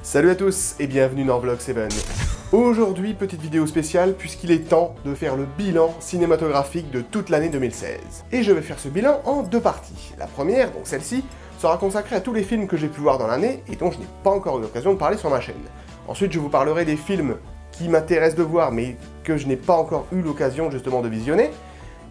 Salut à tous et bienvenue dans Vlog 7. Aujourd'hui, petite vidéo spéciale puisqu'il est temps de faire le bilan cinématographique de toute l'année 2016. Et je vais faire ce bilan en deux parties. La première, donc celle-ci, sera consacrée à tous les films que j'ai pu voir dans l'année et dont je n'ai pas encore eu l'occasion de parler sur ma chaîne. Ensuite, je vous parlerai des films qui m'intéressent de voir mais que je n'ai pas encore eu l'occasion justement de visionner.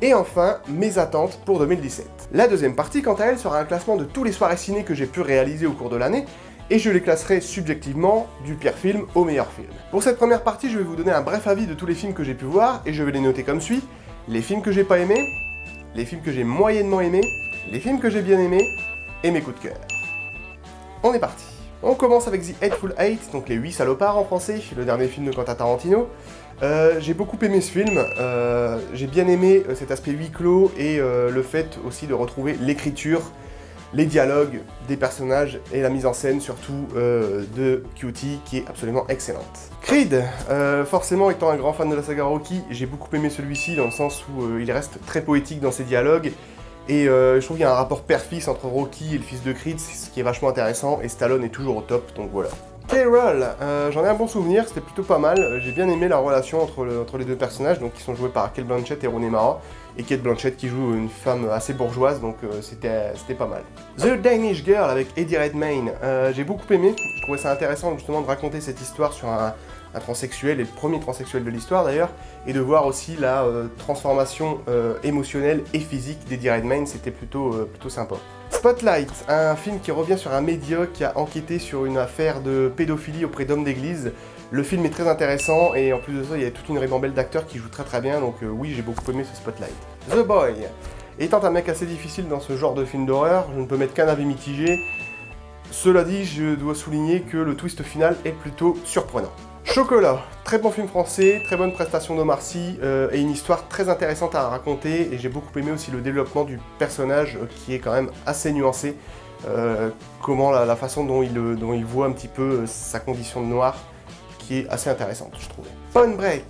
Et enfin, mes attentes pour 2017. La deuxième partie, quant à elle, sera un classement de tous les soirées ciné que j'ai pu réaliser au cours de l'année, et je les classerai subjectivement du pire film au meilleur film. Pour cette première partie, je vais vous donner un bref avis de tous les films que j'ai pu voir, et je vais les noter comme suit: les films que j'ai pas aimés, les films que j'ai moyennement aimés, les films que j'ai bien aimés, et mes coups de cœur. On est parti. On commence avec The Hateful Eight, donc les 8 salopards en français, le dernier film de Quentin Tarantino. J'ai beaucoup aimé ce film, j'ai bien aimé cet aspect huis clos et le fait aussi de retrouver l'écriture, les dialogues des personnages et la mise en scène surtout de Cutie qui est absolument excellente. Creed, forcément étant un grand fan de la saga Rocky, j'ai beaucoup aimé celui-ci dans le sens où il reste très poétique dans ses dialogues. Et je trouve qu'il y a un rapport père-fils entre Rocky et le fils de Creed, ce qui est vachement intéressant, et Stallone est toujours au top, donc voilà. K-Roll, j'en ai un bon souvenir, c'était plutôt pas mal, j'ai bien aimé la relation entre les deux personnages, donc qui sont joués par Cate Blanchett et Rooney Mara, et Cate Blanchett qui joue une femme assez bourgeoise, donc c'était pas mal. The Danish Girl avec Eddie Redmayne, j'ai beaucoup aimé, je trouvais ça intéressant justement de raconter cette histoire sur un transsexuel, et le premier transsexuel de l'histoire d'ailleurs, et de voir aussi la transformation émotionnelle et physique d'Eddie Redmayne, c'était plutôt sympa. Spotlight, un film qui revient sur un média qui a enquêté sur une affaire de pédophilie auprès d'hommes d'église. Le film est très intéressant et en plus de ça, il y a toute une ribambelle d'acteurs qui jouent très bien, donc oui, j'ai beaucoup aimé ce Spotlight. The Boy, étant un mec assez difficile dans ce genre de film d'horreur, je ne peux mettre qu'un avis mitigé. Cela dit, je dois souligner que le twist final est plutôt surprenant. Chocolat, très bon film français, très bonne prestation d'Omar Sy et une histoire très intéressante à raconter, et j'ai beaucoup aimé aussi le développement du personnage qui est quand même assez nuancé, comment la façon dont il voit un petit peu sa condition de noir, qui est assez intéressante je trouvais. Point Break,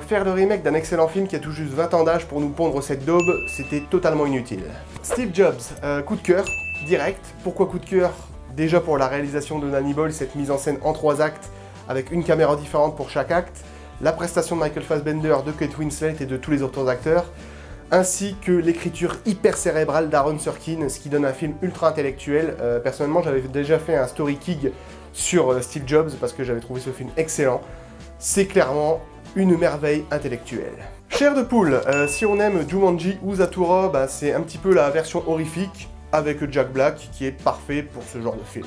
faire le remake d'un excellent film qui a tout juste 20 ans d'âge pour nous pondre cette daube, c'était totalement inutile. Steve Jobs, coup de cœur, direct. Pourquoi coup de cœur? Déjà pour la réalisation de Danny Boyle, cette mise en scène en 3 actes, avec une caméra différente pour chaque acte, la prestation de Michael Fassbender, de Kate Winslet et de tous les autres acteurs, ainsi que l'écriture hyper cérébrale d'Aaron Sorkin, ce qui donne un film ultra intellectuel. Personnellement, j'avais déjà fait un story kig sur Steve Jobs parce que j'avais trouvé ce film excellent. C'est clairement une merveille intellectuelle. Chair de poule, si on aime Jumanji ou Zathura, bah, c'est un petit peu la version horrifique avec Jack Black qui est parfait pour ce genre de film.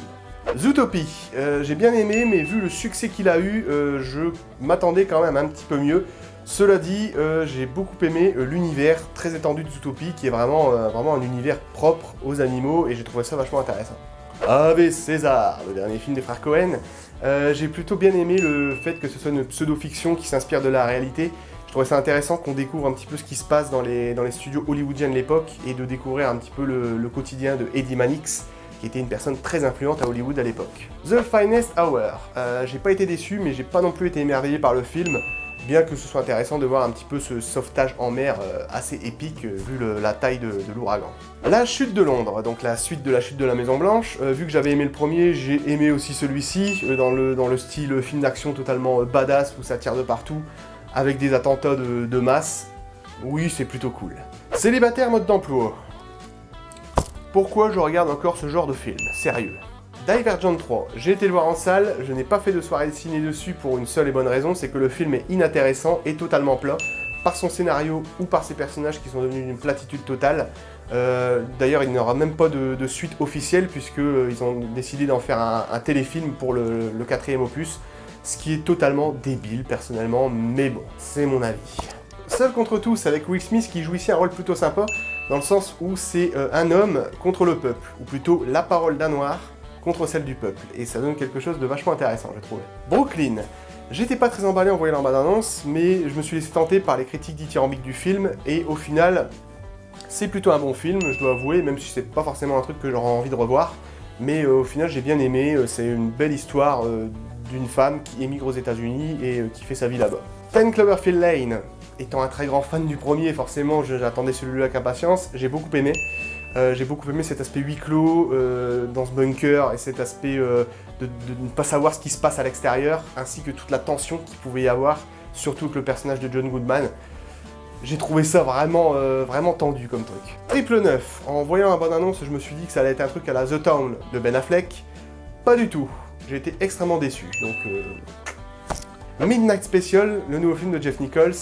Zootopie, j'ai bien aimé, mais vu le succès qu'il a eu, je m'attendais quand même un petit peu mieux. Cela dit, j'ai beaucoup aimé l'univers très étendu de Zootopie, qui est vraiment un univers propre aux animaux, et j'ai trouvé ça vachement intéressant. Ave César, le dernier film des frères Cohen, j'ai plutôt bien aimé le fait que ce soit une pseudo-fiction qui s'inspire de la réalité. Je trouvais ça intéressant qu'on découvre un petit peu ce qui se passe dans les studios hollywoodiens de l'époque, et de découvrir un petit peu le quotidien de Eddie Mannix, qui était une personne très influente à Hollywood à l'époque. The Finest Hour, j'ai pas été déçu, mais j'ai pas non plus été émerveillé par le film, bien que ce soit intéressant de voir un petit peu ce sauvetage en mer assez épique vu la taille de l'ouragan. La Chute de Londres, donc la suite de la Chute de la Maison Blanche, vu que j'avais aimé le premier, j'ai aimé aussi celui-ci, dans le style film d'action totalement badass où ça tire de partout, avec des attentats de masse. Oui, c'est plutôt cool. Célibataire mode d'emploi. Pourquoi je regarde encore ce genre de film? Sérieux. Divergent 3, j'ai été le voir en salle, je n'ai pas fait de soirée de ciné dessus pour une seule et bonne raison, c'est que le film est inintéressant et totalement plat, par son scénario ou par ses personnages qui sont devenus d'une platitude totale. D'ailleurs, il n'y aura même pas de suite officielle, puisqu'ils ont décidé d'en faire un téléfilm pour le 4e opus, ce qui est totalement débile personnellement, mais bon, c'est mon avis. Seul contre tous, avec Will Smith qui joue ici un rôle plutôt sympa, dans le sens où c'est un homme contre le peuple, ou plutôt la parole d'un noir contre celle du peuple, et ça donne quelque chose de vachement intéressant, je trouve. Brooklyn, j'étais pas très emballé en voyant la bande-annonce, mais je me suis laissé tenter par les critiques dithyrambiques du film, et au final, c'est plutôt un bon film, je dois avouer, même si c'est pas forcément un truc que j'aurais envie de revoir, mais au final j'ai bien aimé, c'est une belle histoire d'une femme qui émigre aux États-Unis et qui fait sa vie là-bas. 10 Cloverfield Lane, étant un très grand fan du premier, forcément j'attendais celui-là avec impatience, j'ai beaucoup aimé. J'ai beaucoup aimé cet aspect huis clos dans ce bunker et cet aspect de ne pas savoir ce qui se passe à l'extérieur, ainsi que toute la tension qu'il pouvait y avoir, surtout avec le personnage de John Goodman. J'ai trouvé ça vraiment, vraiment tendu comme truc. Triple 9. En voyant la bande-annonce, je me suis dit que ça allait être un truc à la The Town de Ben Affleck. Pas du tout. J'ai été extrêmement déçu. Donc, Midnight Special, le nouveau film de Jeff Nichols.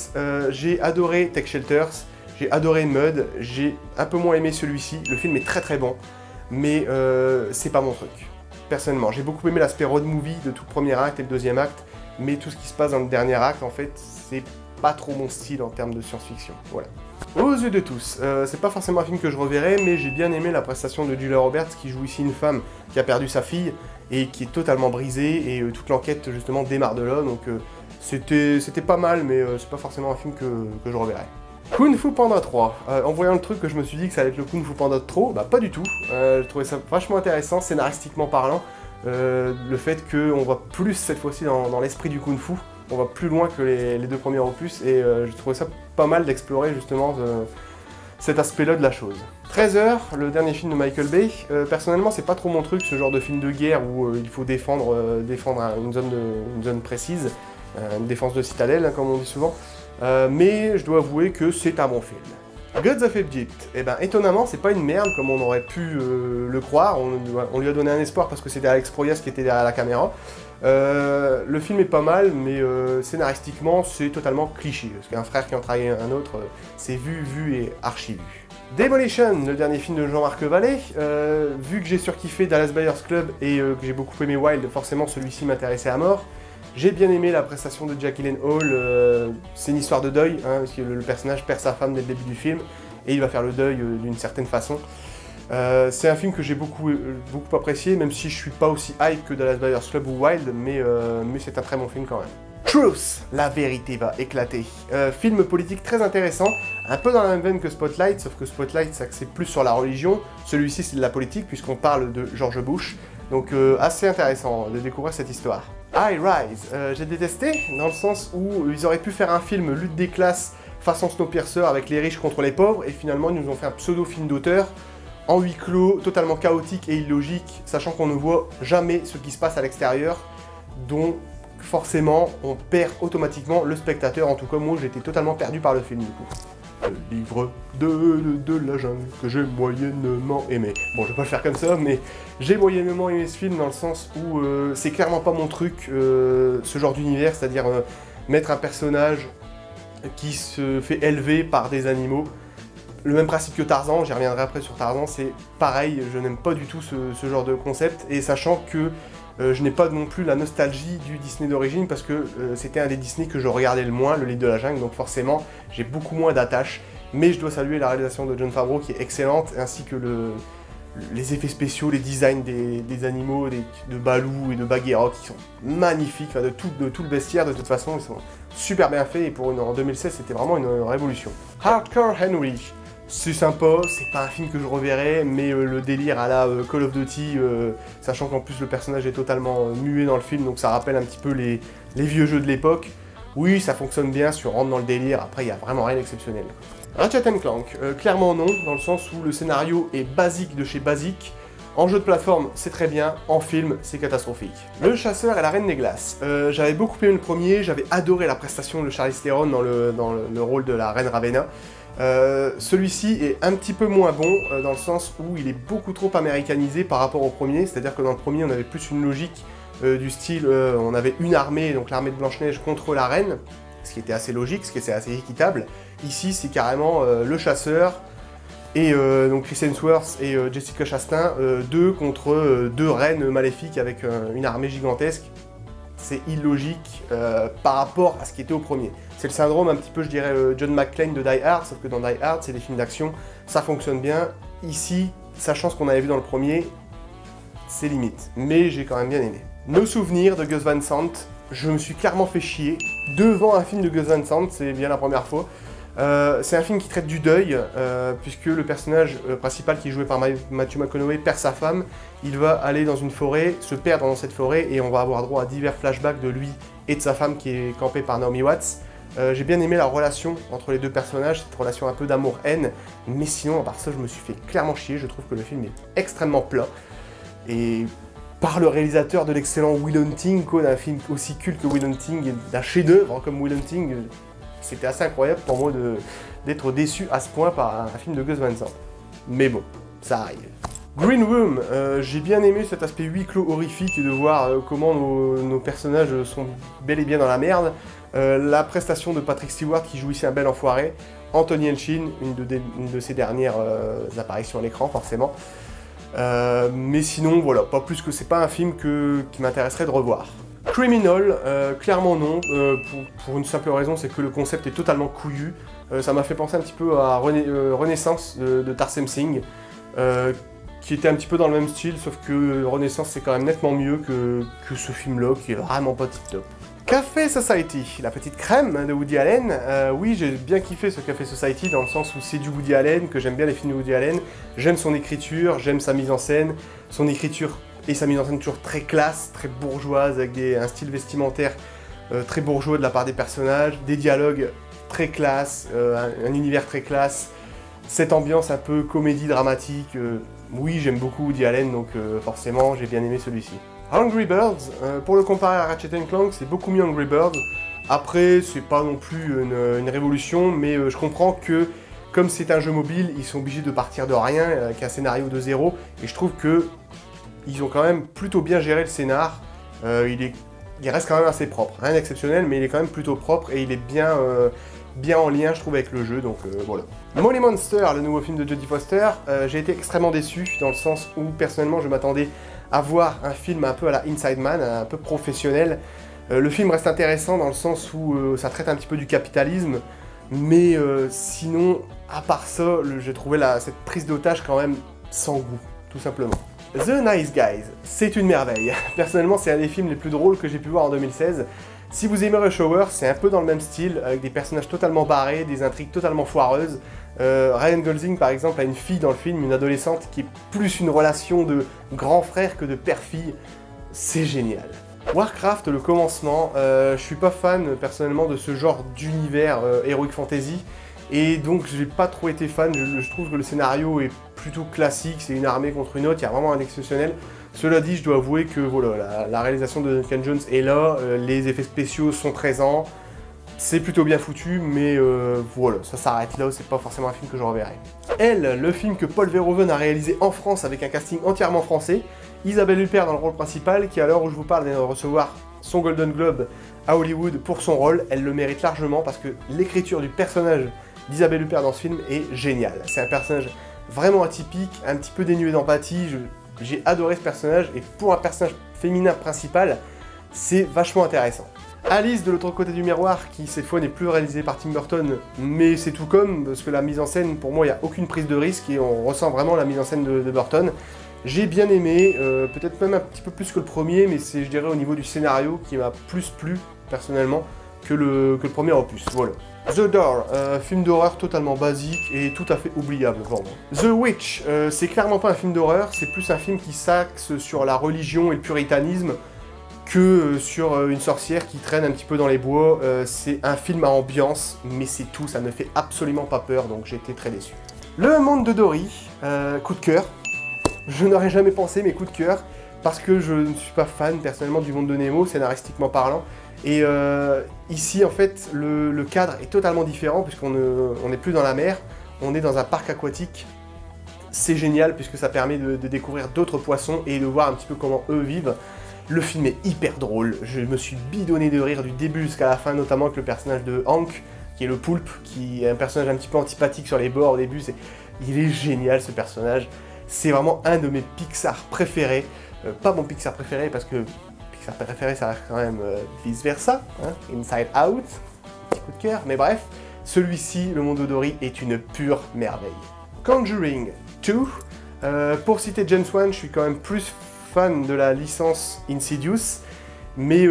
J'ai adoré Tech Shelters. J'ai adoré Mud. J'ai un peu moins aimé celui-ci. Le film est très très bon, mais c'est pas mon truc. Personnellement, j'ai beaucoup aimé l'aspect road movie de tout le premier acte et le deuxième acte, mais tout ce qui se passe dans le dernier acte, en fait, c'est pas trop mon style en termes de science-fiction, voilà. Aux yeux de tous, c'est pas forcément un film que je reverrai, mais j'ai bien aimé la prestation de Julia Roberts qui joue ici une femme qui a perdu sa fille et qui est totalement brisée, et toute l'enquête justement démarre de là, donc c'était pas mal, mais c'est pas forcément un film que je reverrai. Kung Fu Panda 3, en voyant le truc, je me suis dit que ça allait être le Kung Fu Panda de trop, bah pas du tout, je trouvais ça vachement intéressant, scénaristiquement parlant, le fait qu'on va plus cette fois-ci dans l'esprit du Kung Fu, on va plus loin que les deux premiers opus, et je trouvais ça pas mal d'explorer justement cet aspect-là de la chose. 13 heures, le dernier film de Michael Bay, personnellement c'est pas trop mon truc, ce genre de film de guerre où il faut défendre une zone précise, une défense de citadelle, hein, comme on dit souvent. Mais je dois avouer que c'est un bon film. Gods of Egypt, eh ben étonnamment c'est pas une merde comme on aurait pu le croire, on lui a donné un espoir parce que c'était Alex Proyas qui était derrière la caméra. Le film est pas mal, mais scénaristiquement c'est totalement cliché, parce qu'un frère qui en trahit un autre, c'est vu et archi vu. Demolition, le dernier film de Jean-Marc Vallée, vu que j'ai surkiffé Dallas Buyers Club et que j'ai beaucoup aimé Wild, forcément celui-ci m'intéressait à mort. J'ai bien aimé la prestation de Jake Gyllenhaal, c'est une histoire de deuil, hein, parce que le personnage perd sa femme dès le début du film, et il va faire le deuil d'une certaine façon. C'est un film que j'ai beaucoup apprécié, même si je suis pas aussi hype que Dallas Buyers Club ou Wild, mais c'est un très bon film quand même. Truth, la vérité va éclater. Film politique très intéressant, un peu dans la même veine que Spotlight, sauf que Spotlight s'axe plus sur la religion, celui-ci c'est de la politique puisqu'on parle de George Bush, donc assez intéressant de découvrir cette histoire. I Rise, j'ai détesté, dans le sens où ils auraient pu faire un film lutte des classes façon Snowpiercer avec les riches contre les pauvres, et finalement ils nous ont fait un pseudo-film d'auteur, en huis clos, totalement chaotique et illogique, sachant qu'on ne voit jamais ce qui se passe à l'extérieur, donc forcément on perd automatiquement le spectateur, en tout cas moi j'étais totalement perdu par le film du coup. Le livre de la jungle que j'ai moyennement aimé. Bon, je vais pas le faire comme ça, mais j'ai moyennement aimé ce film dans le sens où c'est clairement pas mon truc, ce genre d'univers, c'est-à-dire mettre un personnage qui se fait élever par des animaux. Le même principe que Tarzan, j'y reviendrai après sur Tarzan, c'est pareil, je n'aime pas du tout ce genre de concept, et sachant que je n'ai pas non plus la nostalgie du Disney d'origine parce que c'était un des Disney que je regardais le moins, le livre de la jungle, donc forcément j'ai beaucoup moins d'attache, mais je dois saluer la réalisation de Jon Favreau qui est excellente, ainsi que les effets spéciaux, les designs des animaux, de Baloo et de Bagheera qui sont magnifiques, enfin, de tout le bestiaire de toute façon, ils sont super bien faits, et en 2016 c'était vraiment une révolution. Hardcore Henry. C'est sympa, c'est pas un film que je reverrai, mais le délire à la Call of Duty, sachant qu'en plus le personnage est totalement muet dans le film, donc ça rappelle un petit peu les vieux jeux de l'époque. Oui, ça fonctionne bien si on rentre dans le délire, après il n'y a vraiment rien d'exceptionnel. Ratchet & Clank, clairement non, dans le sens où le scénario est basique de chez basique. En jeu de plateforme, c'est très bien, en film, c'est catastrophique. Le chasseur et la reine des glaces. J'avais beaucoup aimé le premier, j'avais adoré la prestation de Charlize Theron dans le rôle de la reine Ravenna. Celui-ci est un petit peu moins bon, dans le sens où il est beaucoup trop américanisé par rapport au premier, c'est-à-dire que dans le premier on avait plus une logique du style, on avait une armée, donc l'armée de Blanche-Neige contre la reine, ce qui était assez logique, ce qui était assez équitable. Ici c'est carrément le chasseur, et donc Chris Hemsworth et Jessica Chastain, deux contre deux reines maléfiques avec une armée gigantesque. C'est illogique par rapport à ce qui était au premier. C'est le syndrome un petit peu, je dirais, John McClane de Die Hard, sauf que dans Die Hard, c'est des films d'action, ça fonctionne bien. Ici, sachant ce qu'on avait vu dans le premier, c'est limite. Mais j'ai quand même bien aimé. Nos souvenirs de Gus Van Sant, je me suis clairement fait chier devant un film de Gus Van Sant, c'est bien la première fois. C'est un film qui traite du deuil, puisque le personnage principal qui est joué par Matthew McConaughey perd sa femme. Il va aller dans une forêt, se perdre dans cette forêt, et on va avoir droit à divers flashbacks de lui et de sa femme qui est campée par Naomi Watts. J'ai bien aimé la relation entre les deux personnages, cette relation un peu d'amour-haine, mais sinon, à part ça, je me suis fait clairement chier. Je trouve que le film est extrêmement plat. Et par le réalisateur de l'excellent Will Hunting, quoi, d'un film aussi culte que Will Hunting, et d'un chef-d'œuvre comme Will Hunting, c'était assez incroyable pour moi d'être déçu à ce point par un film de Gus Van Sant. Mais bon, ça arrive. Green Room, j'ai bien aimé cet aspect huis clos horrifique de voir comment nos personnages sont bel et bien dans la merde. La prestation de Patrick Stewart qui joue ici un bel enfoiré. Anthony Elchin, une de ses dernières apparitions à l'écran forcément. Mais sinon, voilà, pas plus que c'est pas un film qui m'intéresserait de revoir. Criminal, clairement non, pour une simple raison, c'est que le concept est totalement couillu. Ça m'a fait penser un petit peu à Renaissance de Tarsem Singh, qui était un petit peu dans le même style, sauf que Renaissance c'est quand même nettement mieux que ce film-là, qui est vraiment pas tip-top. Café Society, la petite crème de Woody Allen. Oui, j'ai bien kiffé ce Café Society dans le sens où c'est du Woody Allen, que j'aime bien les films de Woody Allen. J'aime son écriture, j'aime sa mise en scène. Son écriture et sa mise en scène toujours très classe, très bourgeoise, avec un style vestimentaire très bourgeois de la part des personnages, des dialogues très classe, un univers très classe, cette ambiance un peu comédie dramatique. Oui, j'aime beaucoup Woody Allen, donc forcément j'ai bien aimé celui-ci. Angry Birds, pour le comparer à Ratchet & Clank, c'est beaucoup mieux Angry Birds. Après, c'est pas non plus une révolution, mais je comprends que, comme c'est un jeu mobile, ils sont obligés de partir de rien, avec un scénario de zéro, et je trouve que ils ont quand même plutôt bien géré le scénar. Il reste quand même assez propre, rien d'exceptionnel, mais il est quand même plutôt propre, et il est bien en lien, je trouve, avec le jeu, donc voilà. Molly Monster, le nouveau film de Jodie Foster, j'ai été extrêmement déçu, dans le sens où, personnellement, je m'attendais à voir un film un peu à la Inside Man, un peu professionnel. Le film reste intéressant dans le sens où ça traite un petit peu du capitalisme, mais sinon, à part ça, j'ai trouvé cette prise d'otage quand même sans goût, tout simplement. The Nice Guys, c'est une merveille. Personnellement, c'est un des films les plus drôles que j'ai pu voir en 2016. Si vous aimez Rush Hour, c'est un peu dans le même style, avec des personnages totalement barrés, des intrigues totalement foireuses. Ryan Gosling, par exemple, a une fille dans le film, une adolescente, qui est plus une relation de grand frère que de père-fille. C'est génial. Warcraft, le commencement, je suis pas fan, personnellement, de ce genre d'univers Heroic Fantasy. Et donc, j'ai pas trop été fan, je trouve que le scénario est plutôt classique, c'est une armée contre une autre, il y a vraiment un exceptionnel. Cela dit, je dois avouer que voilà, la réalisation de Duncan Jones est là, les effets spéciaux sont présents, c'est plutôt bien foutu, mais voilà, ça s'arrête là, c'est pas forcément un film que je reverrai. Elle, le film que Paul Verhoeven a réalisé en France avec un casting entièrement français, Isabelle Huppert dans le rôle principal, qui à l'heure où je vous parle vient de recevoir son Golden Globe à Hollywood pour son rôle, elle le mérite largement parce que l'écriture du personnage d'Isabelle Huppert dans ce film est géniale. C'est un personnage vraiment atypique, un petit peu dénué d'empathie, j'ai adoré ce personnage, et pour un personnage féminin principal, c'est vachement intéressant. Alice de l'autre côté du miroir, qui cette fois n'est plus réalisée par Tim Burton, mais c'est tout comme, parce que la mise en scène, pour moi, il n'y a aucune prise de risque, et on ressent vraiment la mise en scène de Burton. J'ai bien aimé, peut-être même un petit peu plus que le premier, mais c'est, je dirais, au niveau du scénario qui m'a plus plu, personnellement, que le premier opus, voilà. The Door, film d'horreur totalement basique et tout à fait oubliable pour moi. The Witch, c'est clairement pas un film d'horreur, c'est plus un film qui s'axe sur la religion et le puritanisme que sur une sorcière qui traîne un petit peu dans les bois. C'est un film à ambiance, mais c'est tout, ça ne fait absolument pas peur, donc j'ai été très déçu. Le Monde de Dory, coup de cœur. Je n'aurais jamais pensé, mais coup de cœur, parce que je ne suis pas fan personnellement du Monde de Nemo, scénaristiquement parlant. Et ici, en fait, le cadre est totalement différent, puisqu'on n'est plus dans la mer, on est dans un parc aquatique. C'est génial, puisque ça permet de découvrir d'autres poissons et de voir un petit peu comment eux vivent. Le film est hyper drôle, je me suis bidonné de rire du début jusqu'à la fin, notamment avec le personnage de Hank, qui est le poulpe, qui est un personnage un petit peu antipathique sur les bords au début. Il est génial, ce personnage. C'est vraiment un de mes Pixar préférés. Pas mon Pixar préféré, parce que Pixar préféré, ça reste quand même vice versa, hein, Inside Out, petit coup de cœur, mais bref, celui-ci, Le Monde de Dory, est une pure merveille. Conjuring 2, pour citer James Wan, je suis quand même plus fan de la licence Insidious, mais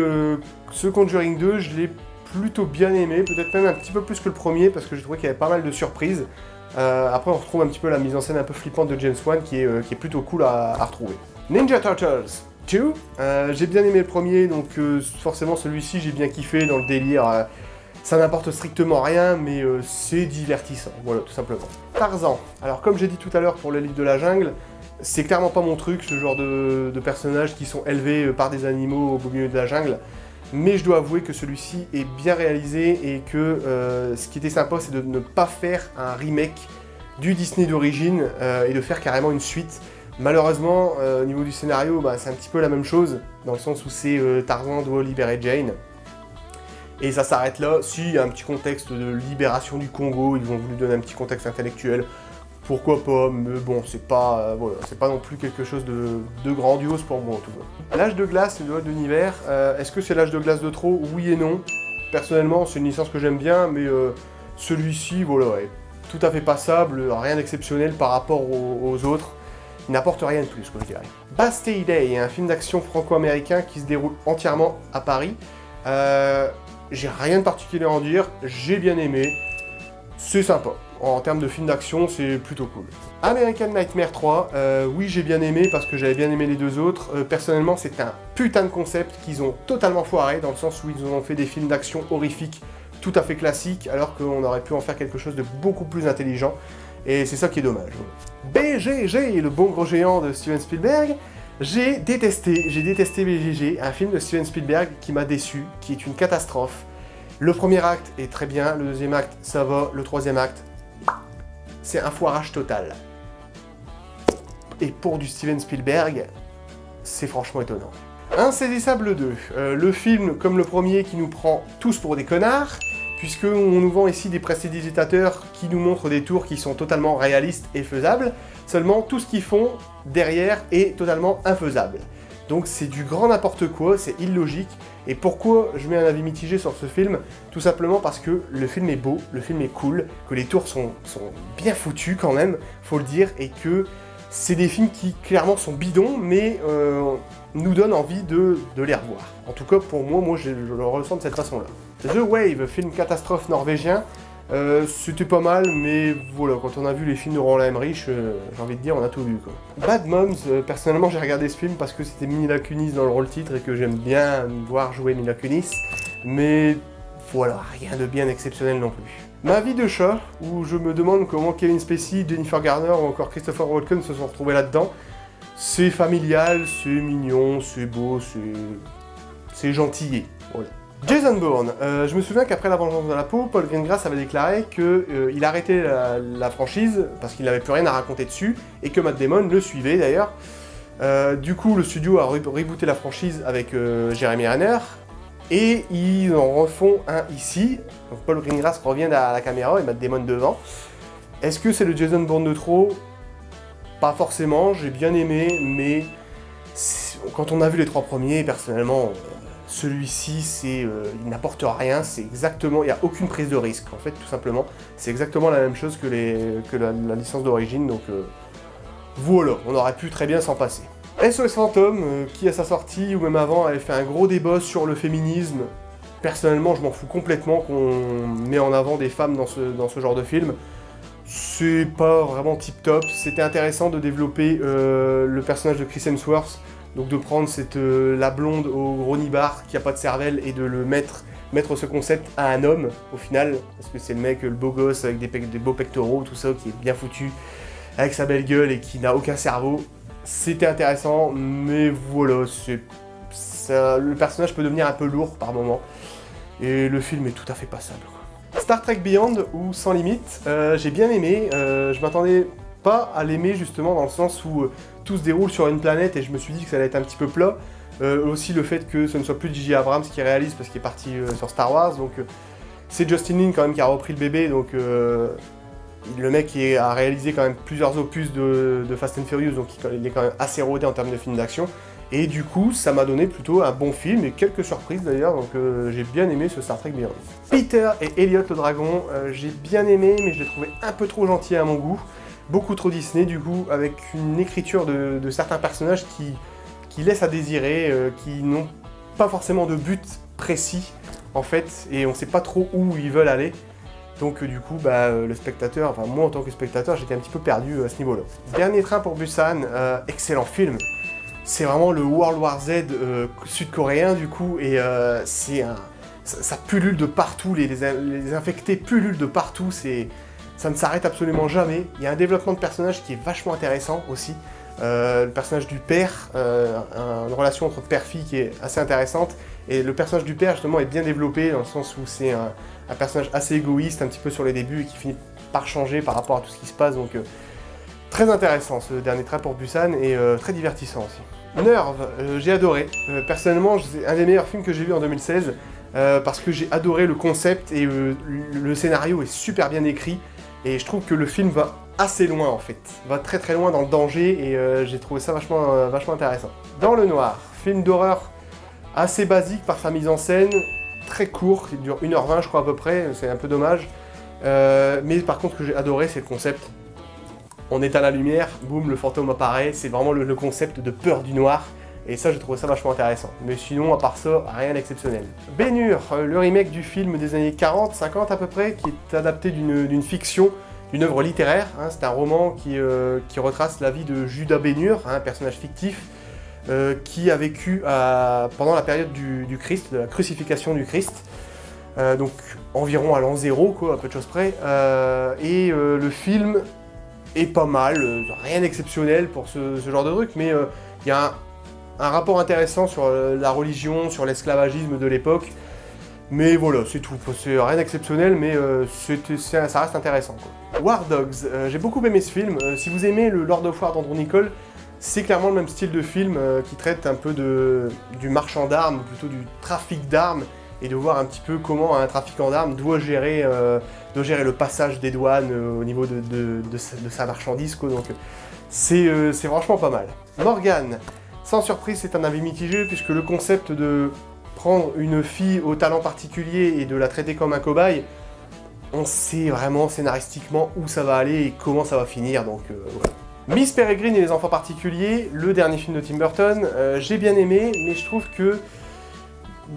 ce Conjuring 2, je l'ai plutôt bien aimé, peut-être même un petit peu plus que le premier, parce que j'ai trouvé qu'il y avait pas mal de surprises. Après, on retrouve un petit peu la mise en scène un peu flippante de James Wan, qui est plutôt cool à retrouver. Ninja Turtles 2, j'ai bien aimé le premier, donc forcément celui-ci j'ai bien kiffé dans le délire Ça n'apporte strictement rien, mais c'est divertissant, voilà, tout simplement. Tarzan. Alors comme j'ai dit tout à l'heure pour le livre de la jungle, c'est clairement pas mon truc, ce genre de personnages qui sont élevés par des animaux au beau milieu de la jungle. Mais je dois avouer que celui-ci est bien réalisé et que ce qui était sympa, c'est de ne pas faire un remake du Disney d'origine et de faire carrément une suite. Malheureusement, au niveau du scénario, bah, c'est un petit peu la même chose, dans le sens où c'est Tarzan doit libérer Jane. Et ça s'arrête là. Si, il y a un petit contexte de libération du Congo, ils ont voulu donner un petit contexte intellectuel, pourquoi pas, mais bon, c'est pas, voilà, c'est pas non plus quelque chose de grandiose pour moi en tout cas. L'âge de glace et le Hall d'univers, est-ce que c'est l'âge de glace de trop? Oui et non. Personnellement, c'est une licence que j'aime bien, mais celui-ci, voilà, est tout à fait passable, rien d'exceptionnel par rapport aux autres. Il n'apporte rien de plus, quoi, je dirais. Bastille Day, un film d'action franco-américain qui se déroule entièrement à Paris. J'ai rien de particulier à en dire, j'ai bien aimé, c'est sympa. En termes de film d'action, c'est plutôt cool. American Nightmare 3, oui j'ai bien aimé parce que j'avais bien aimé les deux autres. Personnellement, c'est un putain de concept qu'ils ont totalement foiré, dans le sens où ils ont fait des films d'action horrifiques tout à fait classiques, alors qu'on aurait pu en faire quelque chose de beaucoup plus intelligent. Et c'est ça qui est dommage. BGG, le bon gros géant de Steven Spielberg. J'ai détesté BGG, un film de Steven Spielberg qui m'a déçu, qui est une catastrophe. Le premier acte est très bien, le deuxième acte ça va, le troisième acte, c'est un foirage total. Et pour du Steven Spielberg, c'est franchement étonnant. Insaisissable 2, le film comme le premier qui nous prend tous pour des connards, puisqu'on nous vend ici des prestidigitateurs qui nous montrent des tours qui sont totalement réalistes et faisables, seulement tout ce qu'ils font derrière est totalement infaisable. Donc c'est du grand n'importe quoi, c'est illogique. Et pourquoi je mets un avis mitigé sur ce film? Tout simplement parce que le film est beau, le film est cool, que les tours sont bien foutus quand même, faut le dire, et que c'est des films qui clairement sont bidons, mais nous donnent envie de les revoir. En tout cas pour moi je le ressens de cette façon-là. The Wave, film catastrophe norvégien, c'était pas mal, mais voilà, quand on a vu les films de Roland Emmerich, j'ai envie de dire, on a tout vu, quoi. Bad Moms, personnellement j'ai regardé ce film parce que c'était Mila Kunis dans le rôle titre et que j'aime bien voir jouer Mila Kunis, mais voilà, rien de bien exceptionnel non plus. Ma vie de chat, où je me demande comment Kevin Spacey, Jennifer Garner ou encore Christopher Walken se sont retrouvés là-dedans. C'est familial, c'est mignon, c'est beau, c'est gentillé, voilà. Jason Bourne, je me souviens qu'après La Vengeance de la Peau, Paul Greengrass avait déclaré qu'il arrêtait la franchise parce qu'il n'avait plus rien à raconter dessus et que Matt Damon le suivait d'ailleurs. Du coup, le studio a rebooté la franchise avec Jeremy Renner et ils en refont un ici. Donc Paul Greengrass revient à la caméra et Matt Damon devant. Est-ce que c'est le Jason Bourne de trop? Pas forcément, j'ai bien aimé, mais quand on a vu les trois premiers, personnellement... Celui-ci, il n'apporte rien, c'est exactement, il n'y a aucune prise de risque, en fait, tout simplement. C'est exactement la même chose que la licence d'origine, donc voilà, on aurait pu très bien s'en passer. SOS Fantôme, qui à sa sortie, ou même avant, avait fait un gros débat sur le féminisme. Personnellement, je m'en fous complètement qu'on met en avant des femmes dans ce genre de film. C'est pas vraiment tip-top, c'était intéressant de développer le personnage de Chris Hemsworth. Donc de prendre la blonde au gros nibar qui a pas de cervelle et de le mettre ce concept à un homme au final, parce que c'est le mec, le beau gosse avec des beaux pectoraux, tout ça, qui est bien foutu, avec sa belle gueule et qui n'a aucun cerveau. C'était intéressant, mais voilà, le personnage peut devenir un peu lourd par moment, et le film est tout à fait passable, quoi. Star Trek Beyond ou Sans Limite, j'ai bien aimé, je m'attendais pas à l'aimer justement dans le sens où tout se déroule sur une planète et je me suis dit que ça allait être un petit peu plat. Aussi le fait que ce ne soit plus J.J. Abrams qui réalise parce qu'il est parti sur Star Wars, donc c'est Justin Lin quand même qui a repris le bébé, donc le mec a réalisé quand même plusieurs opus de Fast and Furious, donc il est quand même assez rodé en termes de films d'action. Et du coup, ça m'a donné plutôt un bon film et quelques surprises d'ailleurs, donc j'ai bien aimé ce Star Trek Beyond. Peter et Elliot le dragon, j'ai bien aimé, mais je l'ai trouvé un peu trop gentil à mon goût. Beaucoup trop Disney du coup, avec une écriture de certains personnages qui laissent à désirer, qui n'ont pas forcément de but précis en fait, et on sait pas trop où ils veulent aller. Donc du coup, le spectateur, enfin moi en tant que spectateur, j'étais un petit peu perdu à ce niveau-là. Dernier train pour Busan, excellent film. C'est vraiment le World War Z sud-coréen du coup, et c'est ça pullule de partout, les infectés pullulent de partout, ça ne s'arrête absolument jamais. Il y a un développement de personnage qui est vachement intéressant aussi. Le personnage du père, une relation entre père-fille qui est assez intéressante. Et le personnage du père justement est bien développé dans le sens où c'est un personnage assez égoïste un petit peu sur les débuts et qui finit par changer par rapport à tout ce qui se passe. Donc très intéressant ce dernier trait pour Busan et très divertissant aussi. Nerve, j'ai adoré. Personnellement, c'est un des meilleurs films que j'ai vu en 2016 parce que j'ai adoré le concept et le scénario est super bien écrit. Et je trouve que le film va assez loin en fait, va très très loin dans le danger et j'ai trouvé ça vachement intéressant. Dans le noir, film d'horreur assez basique par sa mise en scène, très court, il dure 1h20 je crois à peu près, c'est un peu dommage. Mais par contre ce que j'ai adoré c'est le concept. On éteint la lumière, boum, le fantôme apparaît, c'est vraiment le concept de peur du noir. Et ça, j'ai trouvé ça vachement intéressant. Mais sinon, à part ça, rien d'exceptionnel. Ben-Hur, le remake du film des années 40, 50 à peu près, qui est adapté d'une fiction, d'une œuvre littéraire. Hein. C'est un roman qui retrace la vie de Judas Ben-Hur, un personnage fictif, qui a vécu pendant la période du Christ, de la crucifixion du Christ. Donc environ à l'an 0, quoi, à peu de choses près. Le film est pas mal, rien d'exceptionnel pour ce genre de truc, mais il y a un rapport intéressant sur la religion, sur l'esclavagisme de l'époque. Mais voilà, c'est tout. C'est rien d'exceptionnel, mais ça reste intéressant, quoi. War Dogs, j'ai beaucoup aimé ce film. Si vous aimez le Lord of War d'Andrew Niccol, c'est clairement le même style de film qui traite un peu du marchand d'armes, plutôt du trafic d'armes, et de voir un petit peu comment un trafiquant d'armes doit gérer le passage des douanes au niveau de sa marchandise, quoi. Donc c'est franchement pas mal. Morgane. Sans surprise, c'est un avis mitigé, puisque le concept de prendre une fille au talent particulier et de la traiter comme un cobaye, on sait vraiment scénaristiquement où ça va aller et comment ça va finir, donc voilà. Miss Peregrine et les enfants particuliers, le dernier film de Tim Burton, j'ai bien aimé, mais je trouve que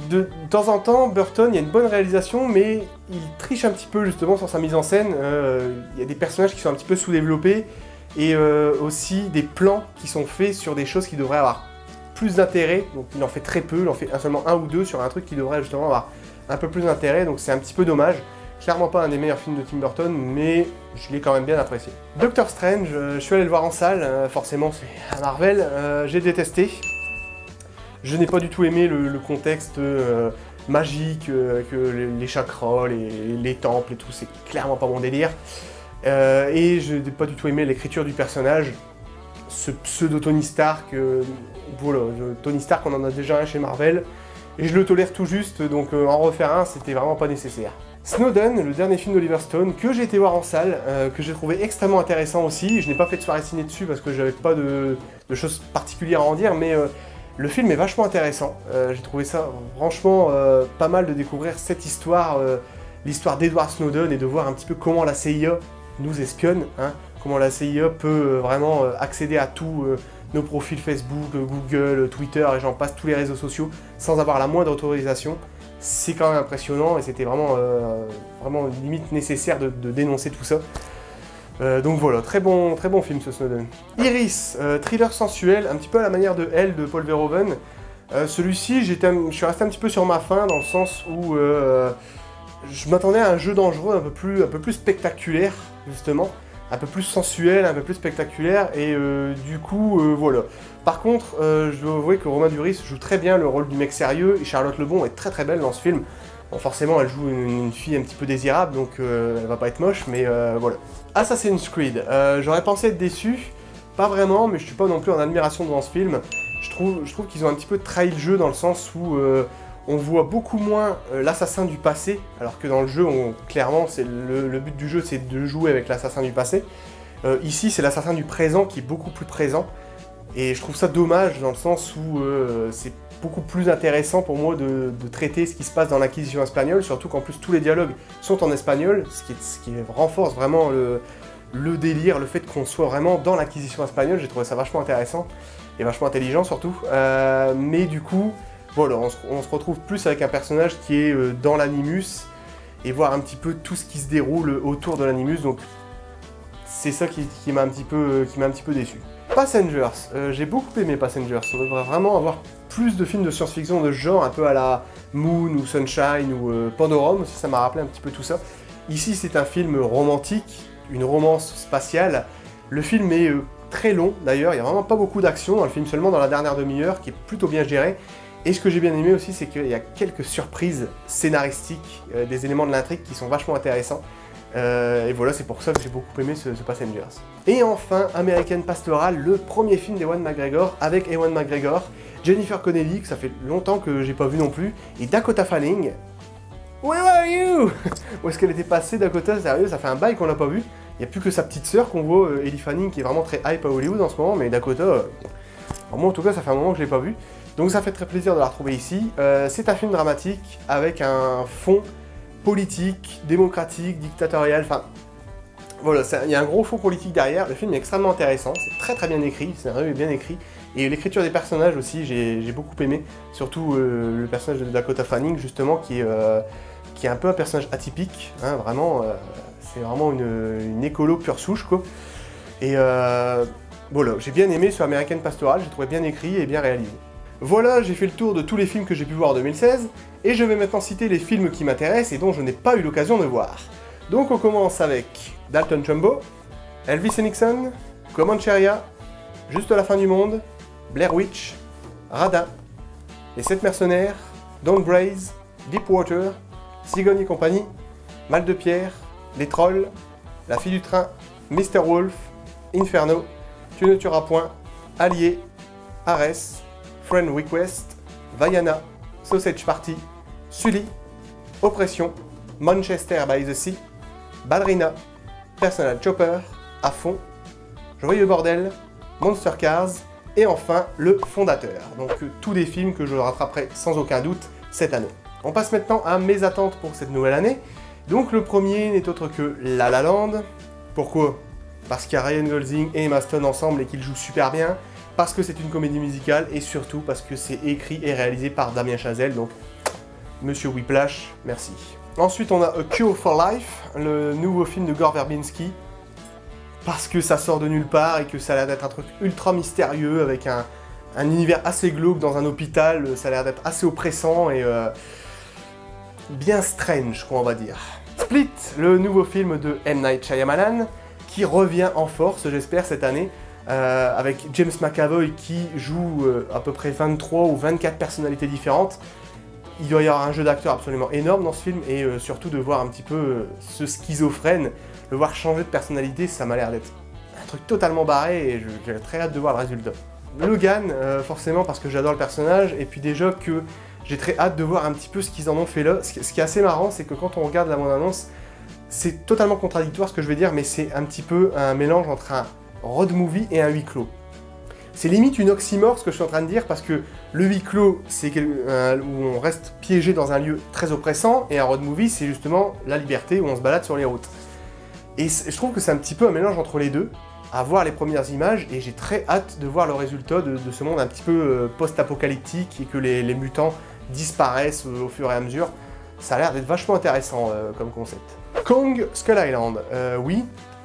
de temps en temps, Burton, il y a une bonne réalisation, mais il triche un petit peu justement sur sa mise en scène. Il y a des personnages qui sont un petit peu sous-développés, et aussi des plans qui sont faits sur des choses qui devraient avoir plus d'intérêt. Donc il en fait très peu, il en fait seulement un ou deux sur un truc qui devrait justement avoir un peu plus d'intérêt, donc c'est un petit peu dommage. Clairement pas un des meilleurs films de Tim Burton, mais je l'ai quand même bien apprécié. Doctor Strange, je suis allé le voir en salle, forcément c'est à Marvel, j'ai détesté. Je n'ai pas du tout aimé le contexte magique, que les chakras, les temples et tout, c'est clairement pas mon délire. Et je n'ai pas du tout aimé l'écriture du personnage, ce pseudo Tony Stark, voilà, Tony Stark on en a déjà un chez Marvel, et je le tolère tout juste, donc en refaire un c'était vraiment pas nécessaire. Snowden, le dernier film d'Oliver Stone, que j'ai été voir en salle, que j'ai trouvé extrêmement intéressant aussi. Je n'ai pas fait de soirée ciné dessus parce que j'avais pas de choses particulières à en dire, mais le film est vachement intéressant. J'ai trouvé ça franchement pas mal de découvrir cette histoire, l'histoire d'Edward Snowden, et de voir un petit peu comment la CIA nous espionne, hein, comment la CIA peut vraiment accéder à tous nos profils Facebook, Google, Twitter et j'en passe, tous les réseaux sociaux, sans avoir la moindre autorisation. C'est quand même impressionnant et c'était vraiment limite nécessaire de dénoncer tout ça. Donc voilà, très bon film ce Snowden. Iris, thriller sensuel, un petit peu à la manière de Elle de Paul Verhoeven. Celui-ci, je suis resté un petit peu sur ma faim dans le sens où je m'attendais à un jeu dangereux un peu plus spectaculaire, justement. Un peu plus sensuel, un peu plus spectaculaire, et du coup, voilà. Par contre, je dois avouer que Romain Duris joue très bien le rôle du mec sérieux, et Charlotte Lebon est très belle dans ce film. Bon, forcément, elle joue une fille un petit peu désirable, donc elle va pas être moche, mais voilà. Assassin's Creed, j'aurais pensé être déçu, pas vraiment, mais je suis pas non plus en admiration devant ce film. Je trouve qu'ils ont un petit peu trahi le jeu dans le sens où on voit beaucoup moins l'assassin du passé, alors que dans le jeu, clairement, le but du jeu, c'est de jouer avec l'assassin du passé. Ici, c'est l'assassin du présent qui est beaucoup plus présent, et je trouve ça dommage dans le sens où c'est beaucoup plus intéressant pour moi de traiter ce qui se passe dans l'Inquisition espagnole, surtout qu'en plus tous les dialogues sont en espagnol, ce qui renforce vraiment le délire, le fait qu'on soit vraiment dans l'Inquisition espagnole. J'ai trouvé ça vachement intéressant, et vachement intelligent surtout, mais du coup, voilà, on se retrouve plus avec un personnage qui est dans l'animus, et voir un petit peu tout ce qui se déroule autour de l'animus, donc c'est ça qui m'a un petit peu déçu. Passengers, j'ai beaucoup aimé Passengers. On devrait vraiment avoir plus de films de science-fiction de ce genre, un peu à la Moon ou Sunshine ou Pandorum, aussi ça m'a rappelé un petit peu tout ça. Ici c'est un film romantique, une romance spatiale. Le film est très long d'ailleurs, il n'y a vraiment pas beaucoup d'action dans le film, seulement dans la dernière demi-heure, qui est plutôt bien gérée. Et ce que j'ai bien aimé aussi, c'est qu'il y a quelques surprises scénaristiques, des éléments de l'intrigue qui sont vachement intéressants. Et voilà, c'est pour ça que j'ai beaucoup aimé ce Passengers. Et enfin, American Pastoral, le premier film d'Ewan McGregor, avec Ewan McGregor, Jennifer Connelly, que ça fait longtemps que j'ai pas vu non plus, et Dakota Fanning. Where are you? Où est-ce qu'elle était passée, Dakota? Sérieux, ça fait un bail qu'on l'a pas vu. Il n'y a plus que sa petite sœur qu'on voit, Ellie Fanning, qui est vraiment très hype à Hollywood en ce moment, mais Dakota, moi en tout cas, ça fait un moment que je l'ai pas vu. Donc ça fait très plaisir de la retrouver ici. C'est un film dramatique avec un fond politique, démocratique, dictatorial, enfin... Voilà, il y a un gros fond politique derrière, le film est extrêmement intéressant, c'est très bien écrit, le scénario est bien écrit, et l'écriture des personnages aussi, j'ai beaucoup aimé, surtout le personnage de Dakota Fanning, justement, qui est un peu un personnage atypique, hein, vraiment, c'est vraiment une écolo pure souche, quoi. Et voilà, j'ai bien aimé ce American Pastoral, j'ai trouvé bien écrit et bien réalisé. Voilà, j'ai fait le tour de tous les films que j'ai pu voir en 2016, et je vais maintenant citer les films qui m'intéressent et dont je n'ai pas eu l'occasion de voir. Donc on commence avec Dalton Trumbo, Elvis et Nixon, Comancheria, Juste la fin du monde, Blair Witch, Radin, Les 7 mercenaires, Don't Braze, Deepwater, Cigogne et compagnie, Mal de pierre, Les trolls, La fille du train, Mr. Wolf, Inferno, Tu ne tueras point, Allié, Ares, Friend Request, Vaiana, Sausage Party, Sully, Oppression, Manchester by the Sea, Ballerina, Personal Chopper, À fond, Joyeux bordel, Monster Cars, et enfin Le Fondateur. Donc tous des films que je rattraperai sans aucun doute cette année. On passe maintenant à mes attentes pour cette nouvelle année. Donc le premier n'est autre que La La Land. Pourquoi? Parce qu'il y a Ryan Gosling et Emma Stone ensemble et qu'ils jouent super bien. Parce que c'est une comédie musicale et surtout parce que c'est écrit et réalisé par Damien Chazelle, donc Monsieur Whiplash, merci. Ensuite on a A Cure for Life, le nouveau film de Gore Verbinski, parce que ça sort de nulle part et que ça a l'air d'être un truc ultra mystérieux avec un univers assez glauque dans un hôpital, ça a l'air d'être assez oppressant et bien strange, quoi, on va dire. Split, le nouveau film de M. Night Shyamalan, qui revient en force, j'espère, cette année, avec James McAvoy qui joue à peu près 23 ou 24 personnalités différentes. Il doit y avoir un jeu d'acteur absolument énorme dans ce film, et surtout de voir un petit peu ce schizophrène, le voir changer de personnalité, ça m'a l'air d'être un truc totalement barré, et j'ai très hâte de voir le résultat. Logan, forcément parce que j'adore le personnage, et puis déjà que j'ai très hâte de voir un petit peu ce qu'ils en ont fait là. Ce qui est assez marrant, c'est que quand on regarde la bande-annonce, c'est totalement contradictoire ce que je vais dire, mais c'est un petit peu un mélange entre un road movie et un huis clos. C'est limite une oxymore ce que je suis en train de dire, parce que le huis clos, c'est où on reste piégé dans un lieu très oppressant, et un road movie, c'est justement la liberté où on se balade sur les routes. Et je trouve que c'est un petit peu un mélange entre les deux, à voir les premières images, et j'ai très hâte de voir le résultat de ce monde un petit peu post-apocalyptique, et que les mutants disparaissent au fur et à mesure. Ça a l'air d'être vachement intéressant comme concept. Kong Skull Island, oui,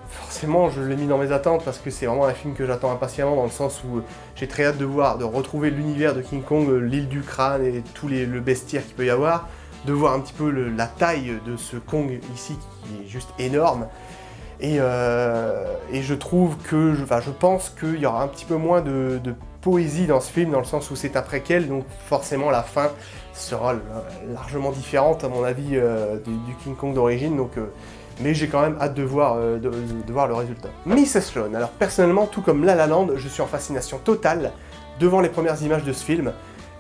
forcément je l'ai mis dans mes attentes parce que c'est vraiment un film que j'attends impatiemment, dans le sens où j'ai très hâte de retrouver l'univers de King Kong, l'île du crâne et tout le bestiaire qu'il peut y avoir, de voir un petit peu la taille de ce Kong ici qui est juste énorme. Et je trouve que, je pense qu'il y aura un petit peu moins de poésie dans ce film, dans le sens où c'est un préquel, donc forcément la fin sera largement différente à mon avis du King Kong d'origine, donc mais j'ai quand même hâte de voir le résultat. Mrs. Sloane, alors personnellement, tout comme La La Land, je suis en fascination totale devant les premières images de ce film,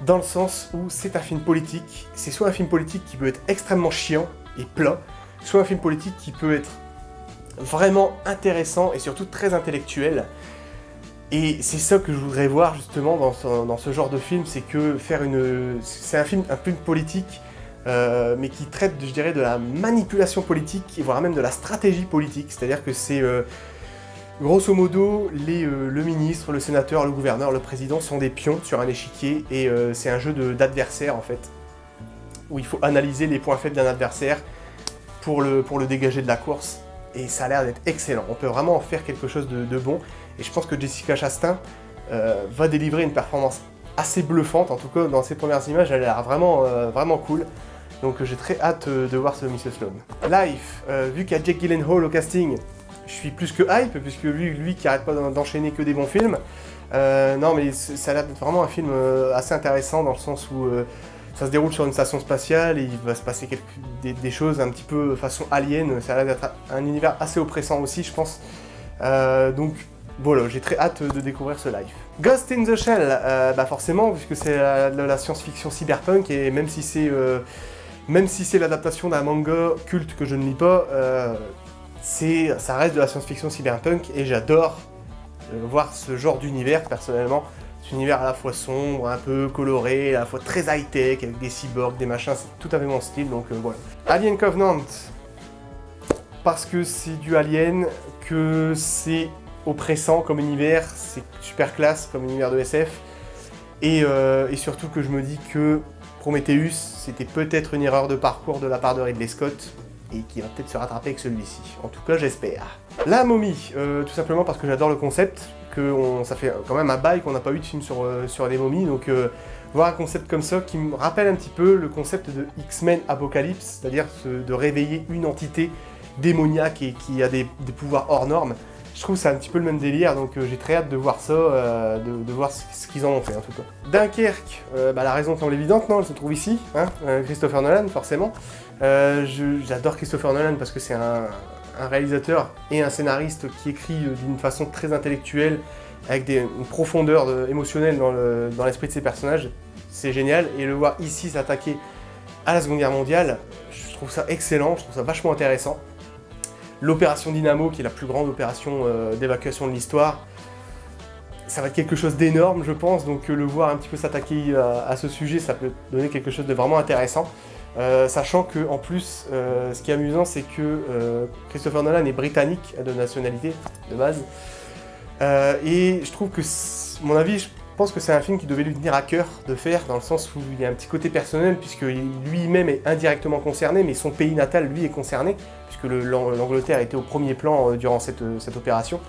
dans le sens où c'est un film politique. C'est soit un film politique qui peut être extrêmement chiant et plat, soit un film politique qui peut être vraiment intéressant et surtout très intellectuel. Et c'est ça que je voudrais voir justement dans ce genre de film, c'est que c'est un film politique, mais qui traite, je dirais, de la manipulation politique, voire même de la stratégie politique. C'est-à-dire que c'est, grosso modo, le ministre, le sénateur, le gouverneur, le président sont des pions sur un échiquier, et c'est un jeu d'adversaire en fait, où il faut analyser les points faibles d'un adversaire pour le dégager de la course. Et ça a l'air d'être excellent, on peut vraiment en faire quelque chose de bon. et je pense que Jessica Chastain va délivrer une performance assez bluffante, en tout cas dans ses premières images, elle a l'air vraiment, vraiment cool. Donc j'ai très hâte de voir ce Mrs. Sloan. Life, vu qu'il y a Jake Gyllenhaal au casting, je suis plus que hype, puisque lui qui arrête pas d'enchaîner que des bons films. Non mais ça a l'air d'être vraiment un film assez intéressant dans le sens où ça se déroule sur une station spatiale et il va se passer des choses un petit peu façon alien. Ça a l'air d'être un univers assez oppressant aussi, je pense. Donc voilà, j'ai très hâte de découvrir ce Life. Ghost in the Shell, bah forcément, puisque c'est de la science-fiction cyberpunk, et même si c'est l'adaptation d'un manga culte que je ne lis pas, ça reste de la science-fiction cyberpunk, et j'adore voir ce genre d'univers, personnellement. Cet univers à la fois sombre, un peu coloré, à la fois très high-tech, avec des cyborgs, des machins, c'est tout à fait mon style, donc voilà. Alien Covenant, parce que c'est du Alien, que c'est oppressant comme univers, c'est super classe comme univers de SF, et surtout que je me dis que Prometheus, c'était peut-être une erreur de parcours de la part de Ridley Scott, et qui va peut-être se rattraper avec celui-ci. En tout cas, j'espère. La momie, tout simplement parce que j'adore le concept, ça fait quand même un bail qu'on n'a pas eu de film sur les momies, donc voir un concept comme ça qui me rappelle un petit peu le concept de X-Men Apocalypse, c'est-à-dire de réveiller une entité démoniaque et qui a des pouvoirs hors normes. Je trouve que c'est un petit peu le même délire, donc j'ai très hâte de voir ça, de voir ce qu'ils en ont fait en tout cas. Dunkerque, la raison semble évidente, non, elle se trouve ici, hein, Christopher Nolan forcément. J'adore Christopher Nolan parce que c'est un réalisateur et un scénariste qui écrit d'une façon très intellectuelle, avec une profondeur émotionnelle dans l'esprit de ses personnages. C'est génial, et le voir ici s'attaquer à la Seconde Guerre mondiale, je trouve ça excellent, je trouve ça vachement intéressant. L'opération Dynamo, qui est la plus grande opération d'évacuation de l'histoire, ça va être quelque chose d'énorme, je pense, donc le voir un petit peu s'attaquer à ce sujet, ça peut donner quelque chose de vraiment intéressant. Sachant que, en plus, ce qui est amusant, c'est que Christopher Nolan est britannique de nationalité, de base, et je trouve que, à mon avis, je pense que c'est un film qui devait lui tenir à cœur de faire, dans le sens où il y a un petit côté personnel, puisque lui-même est indirectement concerné, mais son pays natal, lui, est concerné, puisque l'Angleterre était au premier plan durant cette opération.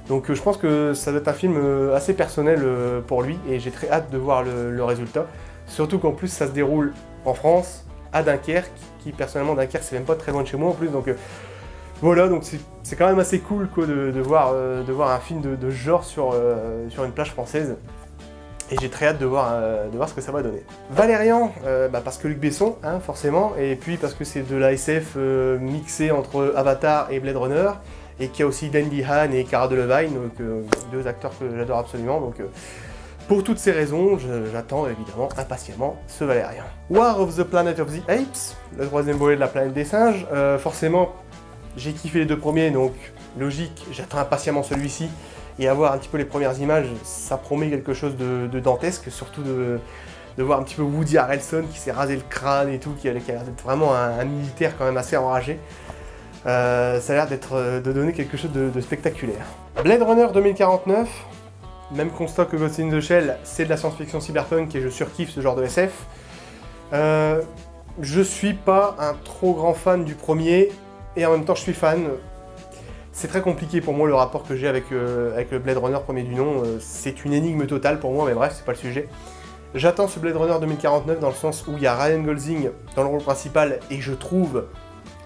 Donc je pense que ça doit être un film assez personnel pour lui, et j'ai très hâte de voir le résultat. Surtout qu'en plus, ça se déroule en France, à Dunkerque, qui personnellement, Dunkerque, c'est même pas très loin de chez moi en plus, donc voilà, donc c'est quand même assez cool quoi, de voir un film de genre sur une plage française. Et j'ai très hâte de voir ce que ça va donner. Valérian, parce que Luc Besson, hein, forcément, et puis parce que c'est de la SF mixée entre Avatar et Blade Runner, et qu'il y a aussi Dandy Han et Cara Delevingne, donc deux acteurs que j'adore absolument, donc pour toutes ces raisons, j'attends évidemment impatiemment ce Valérian. War of the Planet of the Apes, le troisième volet de la planète des singes, forcément, j'ai kiffé les deux premiers, donc logique, j'attends impatiemment celui-ci. Et avoir un petit peu les premières images, ça promet quelque chose de dantesque, surtout de voir un petit peu Woody Harrelson qui s'est rasé le crâne et tout, qui a l'air d'être vraiment un militaire quand même assez enragé. Ça a l'air de donner quelque chose de spectaculaire. Blade Runner 2049, même constat que Ghost in the Shell, c'est de la science-fiction cyberpunk et je surkiffe ce genre de SF. Je suis pas un trop grand fan du premier, et en même temps je suis fan. C'est très compliqué pour moi le rapport que j'ai avec le Blade Runner premier du nom, c'est une énigme totale pour moi, mais bref, c'est pas le sujet. J'attends ce Blade Runner 2049 dans le sens où il y a Ryan Gosling dans le rôle principal, et je trouve,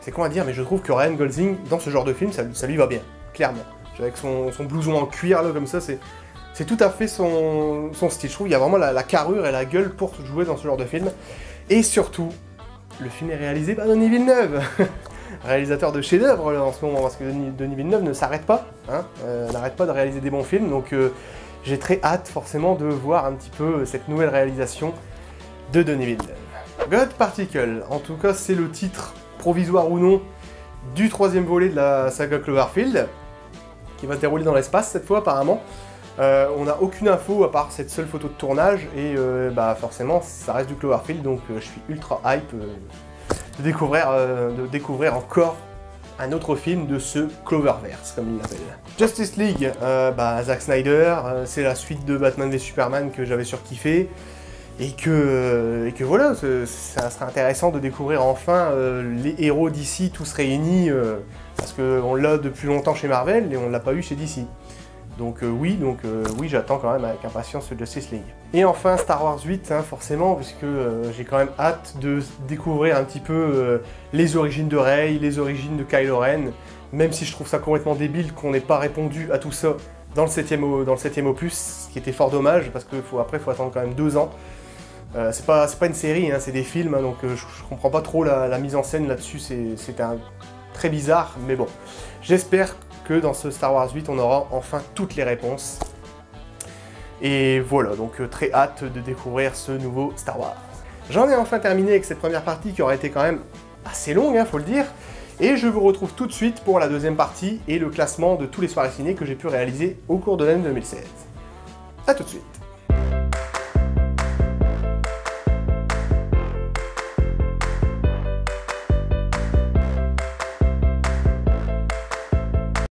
c'est con à dire, mais je trouve que Ryan Gosling, dans ce genre de film, ça lui va bien, clairement. Avec son blouson en cuir, là, comme ça, c'est tout à fait son style. Je trouve qu'il y a vraiment la carrure et la gueule pour jouer dans ce genre de film. Et surtout, le film est réalisé par Denis Villeneuve réalisateur de chef-d'œuvre en ce moment, parce que Denis Villeneuve ne s'arrête pas, hein, n'arrête pas de réaliser des bons films, donc j'ai très hâte forcément de voir un petit peu cette nouvelle réalisation de Denis Villeneuve. God Particle, en tout cas c'est le titre, provisoire ou non, du troisième volet de la saga Cloverfield, qui va se dérouler dans l'espace cette fois apparemment. On n'a aucune info à part cette seule photo de tournage, et forcément ça reste du Cloverfield, donc je suis ultra hype de découvrir encore un autre film de ce Cloververse, comme il l'appelle. Justice League, Zack Snyder, c'est la suite de Batman v Superman que j'avais surkiffé, et que voilà, ça sera intéressant de découvrir enfin les héros d'ici tous réunis, parce qu'on l'a depuis longtemps chez Marvel, et on l'a pas eu chez DC. Donc oui, j'attends quand même avec impatience ce Justice League. Et enfin Star Wars 8, hein, forcément, puisque j'ai quand même hâte de découvrir un petit peu les origines de Rey, les origines de Kylo Ren, même si je trouve ça complètement débile qu'on n'ait pas répondu à tout ça dans le 7e opus, ce qui était fort dommage, parce qu'après il faut attendre quand même 2 ans. C'est pas une série, hein, c'est des films, hein, donc je comprends pas trop la mise en scène là-dessus, c'est très bizarre, mais bon. J'espère que dans ce Star Wars 8, on aura enfin toutes les réponses. Et voilà, donc très hâte de découvrir ce nouveau Star Wars. J'en ai enfin terminé avec cette première partie qui aurait été quand même assez longue, hein, faut le dire. Et je vous retrouve tout de suite pour la deuxième partie et le classement de tous les soirées ciné que j'ai pu réaliser au cours de l'année 2016. A tout de suite.